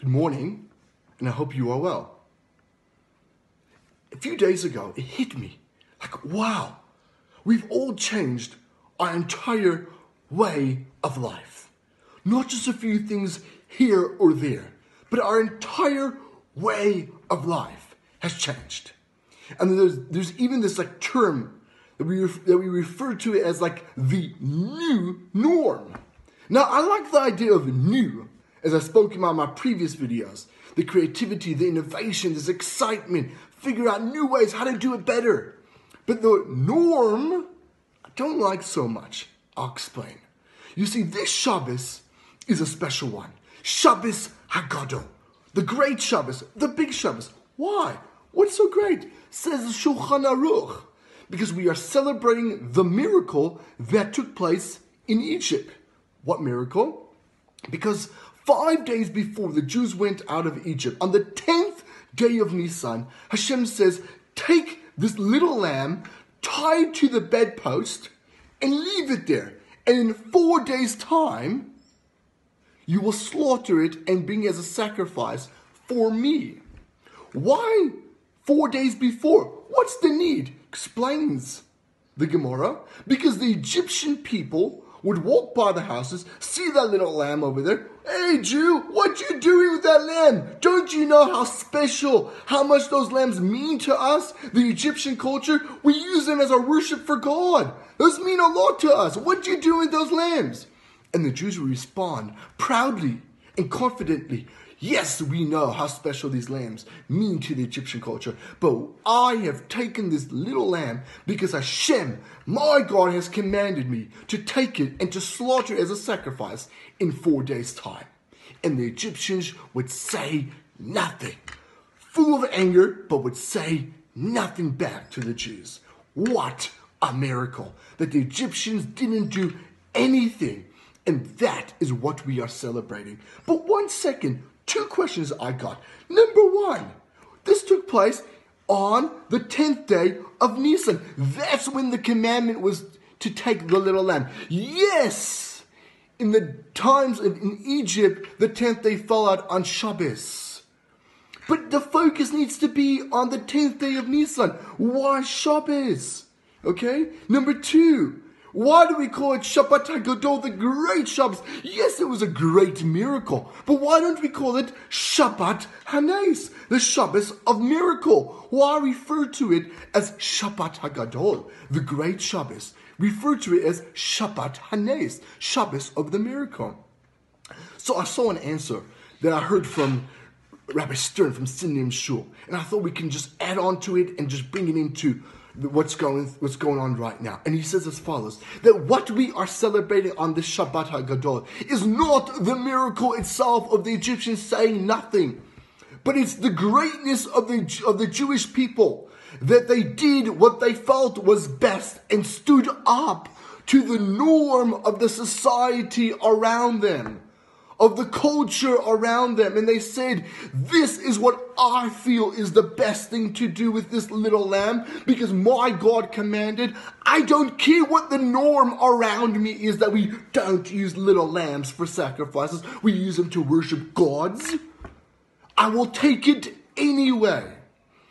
Good morning, and I hope you are well. A few days ago, it hit me like, wow, we've all changed our entire way of life. Not just a few things here or there, but our entire way of life has changed. And there's even this term that we refer to it as the new norm. Now, I like the idea of new, as I spoke about in my previous videos. The creativity, the innovation, this excitement, figure out new ways how to do it better. But the norm, I don't like so much. I'll explain. You see, this Shabbos is a special one. Shabbos HaGadol. The great Shabbos, the big Shabbos. Why? What's so great? Says Shulchan Aruch. Because we are celebrating the miracle that took place in Egypt. What miracle? Because 5 days before the Jews went out of Egypt, on the 10th day of Nisan, Hashem says, take this little lamb, tie it to the bedpost, and leave it there. And in 4 days' time, you will slaughter it and bring it as a sacrifice for me. Why 4 days before? What's the need? Explains the Gemara. Because the Egyptian people would walk by the houses, see that little lamb over there. Hey Jew, what you doing with that lamb? Don't you know how special, how much those lambs mean to us? The Egyptian culture, we use them as our worship for God. Those mean a lot to us. What you doing with those lambs? And the Jews would respond proudly and confidently, yes, we know how special these lambs mean to the Egyptian culture, but I have taken this little lamb because Hashem, my God, has commanded me to take it and to slaughter it as a sacrifice in 4 days' time. And the Egyptians would say nothing, full of anger, but would say nothing back to the Jews. What a miracle that the Egyptians didn't do anything. And that is what we are celebrating. But 1 second, 2 questions I got. Number 1, this took place on the 10th day of Nisan. That's when the commandment was to take the little lamb. Yes, in the times in Egypt, the 10th day fell out on Shabbos. But the focus needs to be on the 10th day of Nisan. Why Shabbos? Okay? Number 2, why do we call it Shabbat HaGadol, the great Shabbos? Yes, it was a great miracle. But why don't we call it Shabbat HaNes, the Shabbos of miracle? Why refer to it as Shabbat HaGadol, the great Shabbos? Refer to it as Shabbat HaNes, Shabbos of the miracle. So I saw an answer that I heard from Rabbi Stern from Sydney Shul. And I thought we can just add on to it and just bring it into what's going on right now. And he says as follows, that what we are celebrating on this Shabbat HaGadol is not the miracle itself of the Egyptians saying nothing, but it's the greatness of the Jewish people, that they did what they felt was best and stood up to the norm of the society around them, of the culture around them. And they said, this is what I feel is the best thing to do with this little lamb, because my God commanded. I don't care what the norm around me is, that we don't use little lambs for sacrifices. We use them to worship gods. I will take it anyway.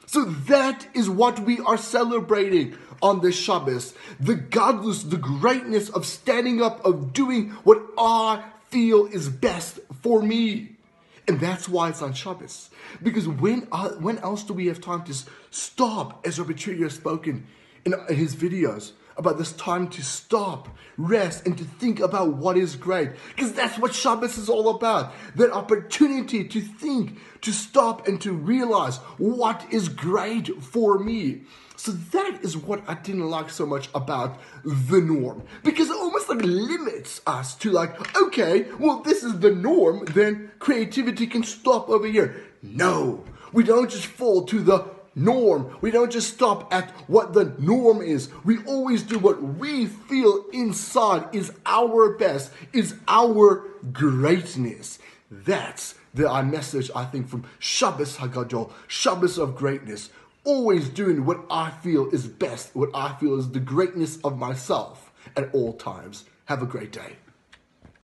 So that is what we are celebrating on this Shabbos. The godless, the greatness of standing up, of doing what I feel is best for me. And that's why it's on Shabbos. Because when else do we have time to stop, as Rabbi Sruli has spoken in his videos, about this time to stop, rest, and to think about what is great. Because that's what Shabbos is all about. That opportunity to think, to stop, and to realize what is great for me. So that is what I didn't like so much about the norm. Because it almost limits us to okay, well, this is the norm, then creativity can stop over here. No, we don't just fall to the norm. We don't just stop at what the norm is. We always do what we feel inside is our best, is our greatness. That's the message, I think, from Shabbos HaGadol, Shabbos of greatness. Always doing what I feel is best, what I feel is the greatness of myself at all times. Have a great day.